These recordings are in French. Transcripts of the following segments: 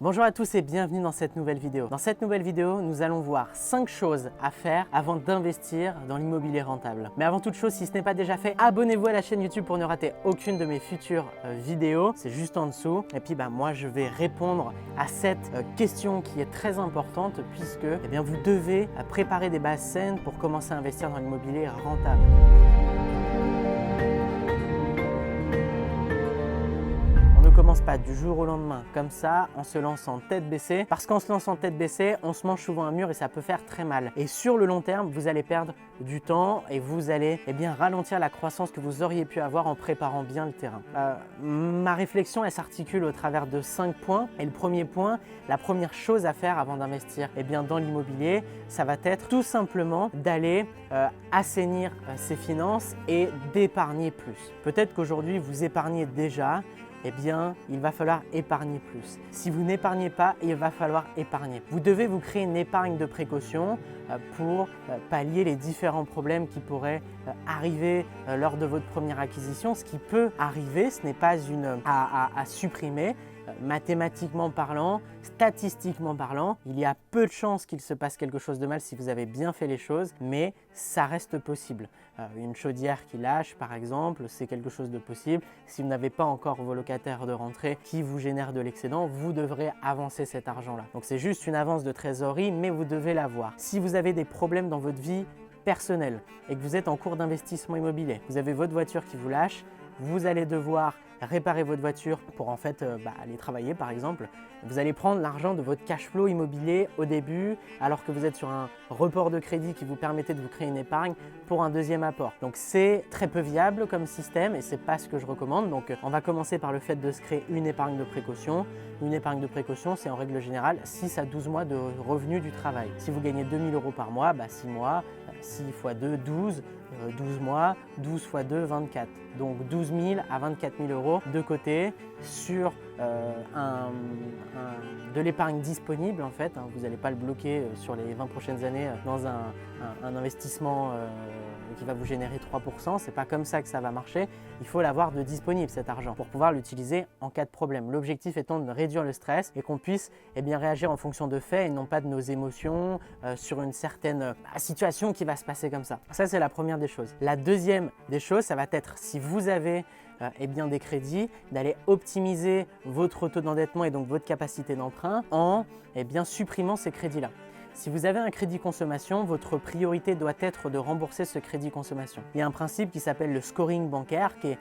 Bonjour à tous et bienvenue dans cette nouvelle vidéo. Dans cette nouvelle vidéo, nous allons voir 5 choses à faire avant d'investir dans l'immobilier rentable. Mais avant toute chose, si ce n'est pas déjà fait, abonnez-vous à la chaîne YouTube pour ne rater aucune de mes futures vidéos. C'est juste en dessous. Et puis moi, je vais répondre à cette question qui est très importante puisque vous devez préparer des bases saines pour commencer à investir dans l'immobilier rentable. On ne commence pas du jour au lendemain comme ça en se lançant tête baissée parce qu'en se lançant tête baissée, on se mange souvent un mur et ça peut faire très mal. Et sur le long terme, vous allez perdre du temps et vous allez ralentir la croissance que vous auriez pu avoir en préparant bien le terrain. Ma réflexion, elle s'articule au travers de 5 points. Et le premier point, la première chose à faire avant d'investir dans l'immobilier, ça va être tout simplement d'aller assainir ses finances et d'épargner plus. Peut-être qu'aujourd'hui, vous épargnez déjà. Il va falloir épargner plus. Si vous n'épargnez pas, il va falloir épargner. Vous devez vous créer une épargne de précaution pour pallier les différents problèmes qui pourraient arriver lors de votre première acquisition. Ce qui peut arriver, ce n'est pas à supprimer. Mathématiquement parlant, statistiquement parlant, il y a peu de chances qu'il se passe quelque chose de mal si vous avez bien fait les choses, mais ça reste possible. Une chaudière qui lâche par exemple, c'est quelque chose de possible. Si vous n'avez pas encore vos locataires de rentrée qui vous génèrent de l'excédent, vous devrez avancer cet argent-là. Donc c'est juste une avance de trésorerie, mais vous devez l'avoir. Si vous avez des problèmes dans votre vie personnelle et que vous êtes en cours d'investissement immobilier, vous avez votre voiture qui vous lâche, vous allez devoir réparer votre voiture pour aller travailler par exemple. Vous allez prendre l'argent de votre cash flow immobilier au début alors que vous êtes sur un report de crédit qui vous permettait de vous créer une épargne pour un deuxième apport. Donc c'est très peu viable comme système et c'est pas ce que je recommande. Donc on va commencer par le fait de se créer une épargne de précaution. Une épargne de précaution, c'est en règle générale 6 à 12 mois de revenus du travail. Si vous gagnez 2 000 € par mois, 6 mois, 6 x 2, 12, 12 mois, 12 x 2, 24. Donc 12 000 à 24 000 € de côté sur de l'épargne disponible en fait. Vous n'allez pas le bloquer sur les 20 prochaines années dans un investissement qui va vous générer 3%. C'est pas comme ça que ça va marcher. Il faut l'avoir de disponible cet argent pour pouvoir l'utiliser en cas de problème. L'objectif étant de réduire le stress et qu'on puisse réagir en fonction de faits et non pas de nos émotions sur une certaine situation qui va se passer comme ça. Ça, c'est la première des choses. La deuxième des choses, ça va être si vous avez des crédits, d'aller optimiser votre taux d'endettement et donc votre capacité d'emprunt en supprimant ces crédits-là. Si vous avez un crédit consommation, votre priorité doit être de rembourser ce crédit consommation. Il y a un principe qui s'appelle le scoring bancaire qui est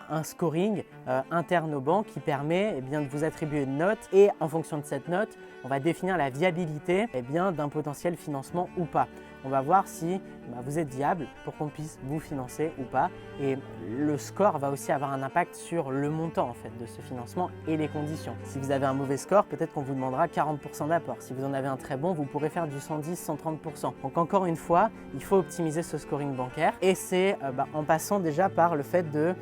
un scoring interne aux banques qui permet de vous attribuer une note et en fonction de cette note, on va définir la viabilité d'un potentiel financement ou pas. On va voir si vous êtes viable pour qu'on puisse vous financer ou pas. Et le score va aussi avoir un impact sur le montant en fait, de ce financement et les conditions. Si vous avez un mauvais score, peut-être qu'on vous demandera 40% d'apport. Si vous en avez un très bon, vous pourrez faire du 110-130%. Donc encore une fois, il faut optimiser ce scoring bancaire. Et c'est en passant déjà par le fait de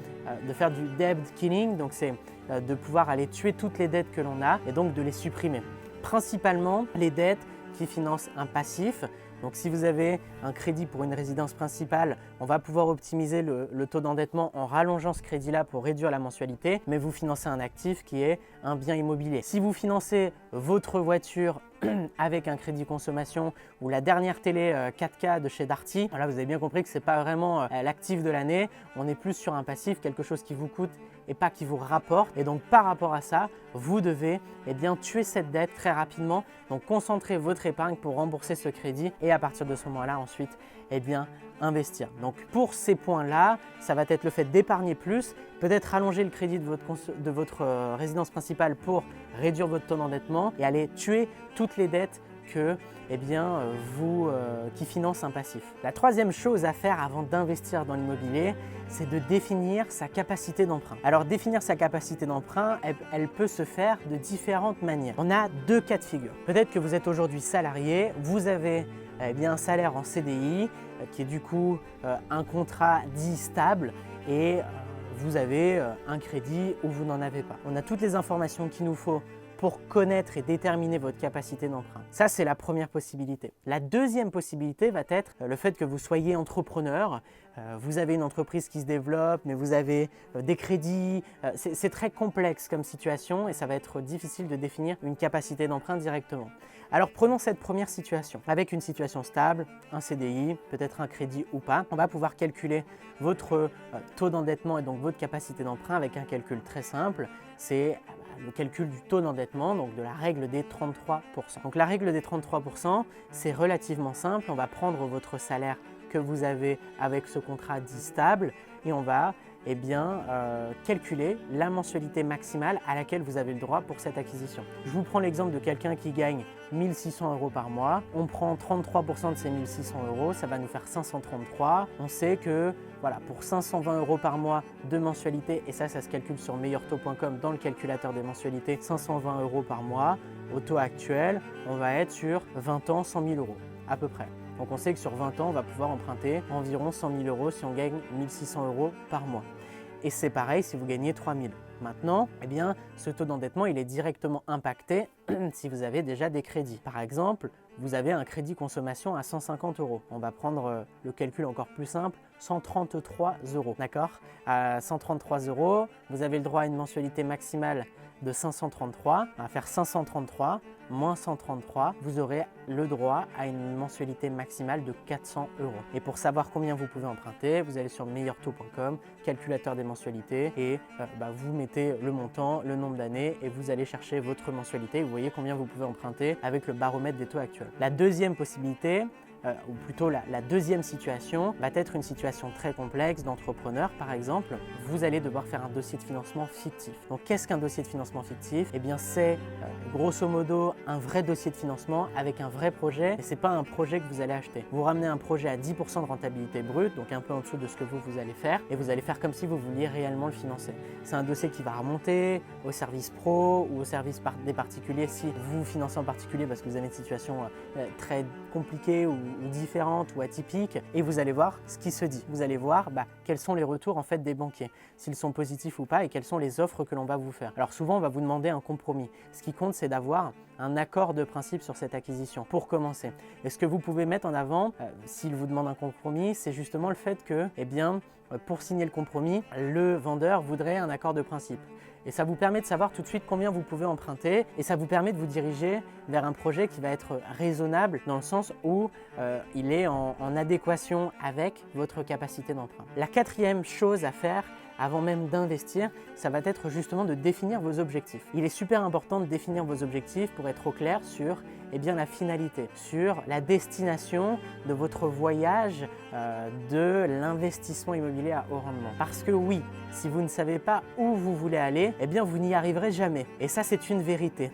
faire du debt killing. Donc c'est de pouvoir aller tuer toutes les dettes que l'on a et donc de les supprimer. Principalement les dettes qui financent un passif. Donc si vous avez un crédit pour une résidence principale, on va pouvoir optimiser le taux d'endettement en rallongeant ce crédit-là pour réduire la mensualité, mais vous financez un actif qui est un bien immobilier. Si vous financez votre voiture avec un crédit consommation ou la dernière télé 4K de chez Darty, là vous avez bien compris que ce n'est pas vraiment l'actif de l'année, on est plus sur un passif, quelque chose qui vous coûte et pas qui vous rapporte. Et donc par rapport à ça, vous devez tuer cette dette très rapidement. Donc concentrez votre épargne pour rembourser ce crédit et à partir de ce moment-là ensuite investir. Donc pour ces points-là, ça va être le fait d'épargner plus, peut-être rallonger le crédit de votre résidence principale pour réduire votre taux d'endettement et aller tuer toutes les dettes qui financent un passif. La troisième chose à faire avant d'investir dans l'immobilier, c'est de définir sa capacité d'emprunt. Alors définir sa capacité d'emprunt, elle peut se faire de différentes manières. On a 2 cas de figure. Peut-être que vous êtes aujourd'hui salarié, vous avez un salaire en CDI qui est du coup un contrat dit stable et vous avez un crédit ou vous n'en avez pas. On a toutes les informations qu'il nous faut pour connaître et déterminer votre capacité d'emprunt. Ça, c'est la première possibilité. La deuxième possibilité va être le fait que vous soyez entrepreneur. Vous avez une entreprise qui se développe, mais vous avez des crédits. C'est très complexe comme situation et ça va être difficile de définir une capacité d'emprunt directement. Alors prenons cette première situation. Avec une situation stable, un CDI, peut-être un crédit ou pas, on va pouvoir calculer votre taux d'endettement et donc votre capacité d'emprunt avec un calcul très simple. C'est le calcul du taux d'endettement, donc de la règle des 33%. Donc la règle des 33%, c'est relativement simple. On va prendre votre salaire que vous avez avec ce contrat dit stable et on va calculer la mensualité maximale à laquelle vous avez le droit pour cette acquisition. Je vous prends l'exemple de quelqu'un qui gagne 1 600 € par mois. On prend 33% de ces 1 600 €, ça va nous faire 533. On sait que voilà, pour 520 € par mois de mensualité, et ça se calcule sur meilleurtaux.com dans le calculateur des mensualités, 520 € par mois, au taux actuel, on va être sur 20 ans, 100 000 € à peu près. Donc on sait que sur 20 ans, on va pouvoir emprunter environ 100 000 € si on gagne 1 600 € par mois. Et c'est pareil si vous gagnez 3 000. Maintenant, ce taux d'endettement, il est directement impacté si vous avez déjà des crédits. Par exemple, vous avez un crédit consommation à 150 €. On va prendre le calcul encore plus simple, 133 €. D'accord? À 133 €, vous avez le droit à une mensualité maximale de 533. On va faire 533 moins 133. Vous aurez le droit à une mensualité maximale de 400 €. Et pour savoir combien vous pouvez emprunter, vous allez sur meilleurtaux.com, calculateur des mensualités et vous mettez le montant, le nombre d'années et vous allez chercher votre mensualité. Vous voyez combien vous pouvez emprunter avec le baromètre des taux actuels. La deuxième possibilité, ou plutôt la deuxième situation, va être une situation très complexe d'entrepreneur. Par exemple, vous allez devoir faire un dossier de financement fictif. Donc qu'est-ce qu'un dossier de financement fictif? Eh bien c'est grosso modo un vrai dossier de financement avec un vrai projet, et ce n'est pas un projet que vous allez acheter. Vous ramenez un projet à 10% de rentabilité brute, donc un peu en dessous de ce que vous allez faire, et vous allez faire comme si vous vouliez réellement le financer. C'est un dossier qui va remonter au service pro ou au service des particuliers si vous financez en particulier parce que vous avez une situation très compliquée ou différente ou atypique, et vous allez voir ce qui se dit. Vous allez voir quels sont les retours en fait des banquiers, s'ils sont positifs ou pas, et quelles sont les offres que l'on va vous faire. Alors souvent on va vous demander un compromis. Ce qui compte, c'est d'avoir un accord de principe sur cette acquisition pour commencer. Et ce que vous pouvez mettre en avant s'il vous demande un compromis, c'est justement le fait que pour signer le compromis, le vendeur voudrait un accord de principe. Et ça vous permet de savoir tout de suite combien vous pouvez emprunter, et ça vous permet de vous diriger vers un projet qui va être raisonnable dans le sens où il est en adéquation avec votre capacité d'emprunt. La quatrième chose à faire avant même d'investir, ça va être justement de définir vos objectifs. Il est super important de définir vos objectifs pour être au clair sur la finalité, sur la destination de votre voyage de l'investissement immobilier à haut rendement. Parce que oui, si vous ne savez pas où vous voulez aller, vous n'y arriverez jamais. Et ça, c'est une vérité.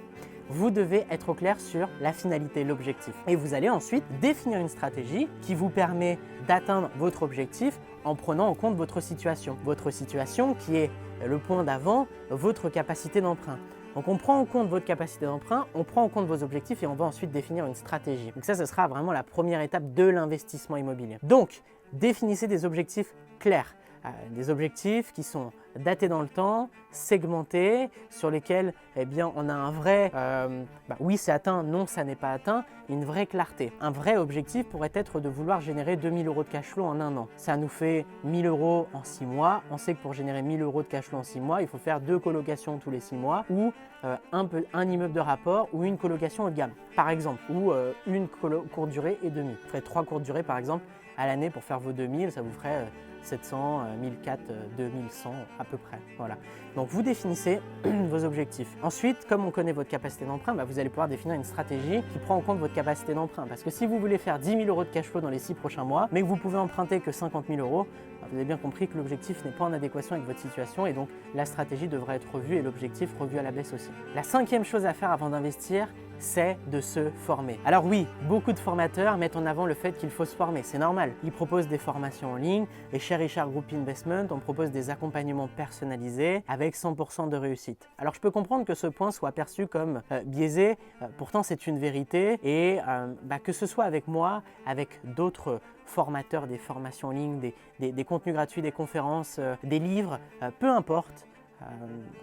Vous devez être au clair sur la finalité, l'objectif. Et vous allez ensuite définir une stratégie qui vous permet d'atteindre votre objectif en prenant en compte votre situation. Votre situation qui est le point d'avant, votre capacité d'emprunt. Donc on prend en compte votre capacité d'emprunt, on prend en compte vos objectifs et on va ensuite définir une stratégie. Donc ça, ce sera vraiment la première étape de l'investissement immobilier. Donc, définissez des objectifs clairs. Des objectifs qui sont datés dans le temps, segmentés, sur lesquels on a un vrai oui c'est atteint, non ça n'est pas atteint, une vraie clarté. Un vrai objectif pourrait être de vouloir générer 2 000 € de cash flow en un an. Ça nous fait 1 000 € en 6 mois. On sait que pour générer 1 000 € de cash flow en 6 mois, il faut faire 2 colocations tous les 6 mois ou un immeuble de rapport ou une colocation haut de gamme par exemple, ou une courte durée et demie. Vous ferez 3 courtes durées par exemple à l'année pour faire vos 2000, ça vous ferait 700, 1004, 2100 à peu près. Voilà. Donc vous définissez vos objectifs. Ensuite, comme on connaît votre capacité d'emprunt, vous allez pouvoir définir une stratégie qui prend en compte votre capacité d'emprunt. Parce que si vous voulez faire 10 000 € de cash flow dans les 6 prochains mois, mais que vous pouvez emprunter que 50 000 €, vous avez bien compris que l'objectif n'est pas en adéquation avec votre situation et donc la stratégie devrait être revue et l'objectif revu à la baisse aussi. La cinquième chose à faire avant d'investir, c'est de se former. Alors oui, beaucoup de formateurs mettent en avant le fait qu'il faut se former, c'est normal. Ils proposent des formations en ligne et chez Richard Group Investment, on propose des accompagnements personnalisés avec 100% de réussite. Alors je peux comprendre que ce point soit perçu comme biaisé, pourtant c'est une vérité et que ce soit avec moi, avec d'autres formateurs, des formations en ligne, des contenus gratuits, des conférences, des livres, peu importe.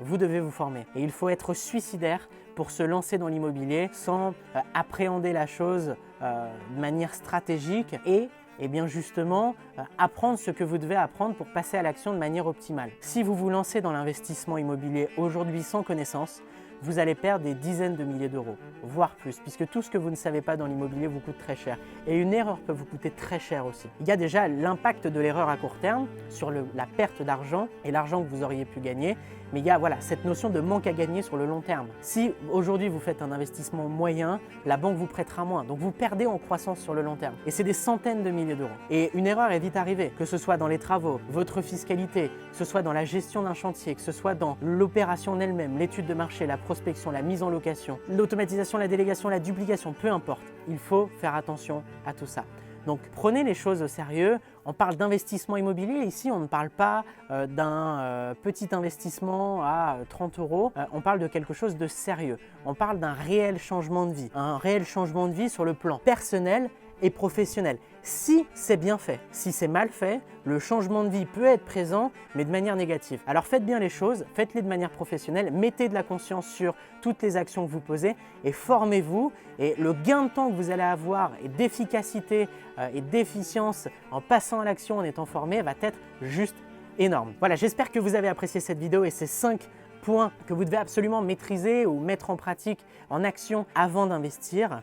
vous devez vous former. Et il faut être suicidaire pour se lancer dans l'immobilier sans appréhender la chose de manière stratégique et bien justement apprendre ce que vous devez apprendre pour passer à l'action de manière optimale. Si vous vous lancez dans l'investissement immobilier aujourd'hui sans connaissance, vous allez perdre des dizaines de milliers d'euros, voire plus, puisque tout ce que vous ne savez pas dans l'immobilier vous coûte très cher. Et une erreur peut vous coûter très cher aussi. Il y a déjà l'impact de l'erreur à court terme sur la perte d'argent et l'argent que vous auriez pu gagner, mais il y a cette notion de manque à gagner sur le long terme. Si aujourd'hui vous faites un investissement moyen, la banque vous prêtera moins, donc vous perdez en croissance sur le long terme. Et c'est des centaines de milliers d'euros. Et une erreur est vite arrivée, que ce soit dans les travaux, votre fiscalité, que ce soit dans la gestion d'un chantier, que ce soit dans l'opération en elle-même, l'étude de marché, la prospection, la mise en location, l'automatisation, la délégation, la duplication, peu importe. Il faut faire attention à tout ça. Donc prenez les choses au sérieux. On parle d'investissement immobilier. Ici, on ne parle pas d'un petit investissement à 30 euros. On parle de quelque chose de sérieux. On parle d'un réel changement de vie. Un réel changement de vie sur le plan personnel et professionnel. Si c'est bien fait, si c'est mal fait, le changement de vie peut être présent, mais de manière négative. Alors faites bien les choses, faites-les de manière professionnelle, mettez de la conscience sur toutes les actions que vous posez et formez-vous. Et le gain de temps que vous allez avoir et d'efficacité et d'efficience en passant à l'action, en étant formé, va être juste énorme. Voilà, j'espère que vous avez apprécié cette vidéo et ces 5 points que vous devez absolument maîtriser ou mettre en pratique, en action avant d'investir.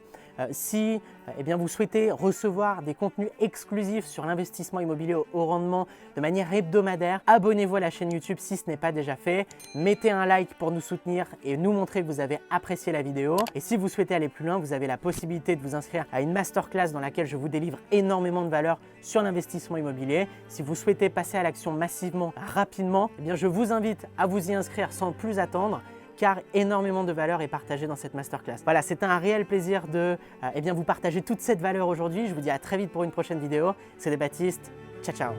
Si vous souhaitez recevoir des contenus exclusifs sur l'investissement immobilier au rendement de manière hebdomadaire, abonnez-vous à la chaîne YouTube si ce n'est pas déjà fait. Mettez un like pour nous soutenir et nous montrer que vous avez apprécié la vidéo. Et si vous souhaitez aller plus loin, vous avez la possibilité de vous inscrire à une masterclass dans laquelle je vous délivre énormément de valeur sur l'investissement immobilier. Si vous souhaitez passer à l'action massivement, rapidement, je vous invite à vous y inscrire sans plus attendre, car énormément de valeur est partagée dans cette masterclass. Voilà, c'était un réel plaisir de vous partager toute cette valeur aujourd'hui. Je vous dis à très vite pour une prochaine vidéo. C'était Baptiste. Ciao, ciao.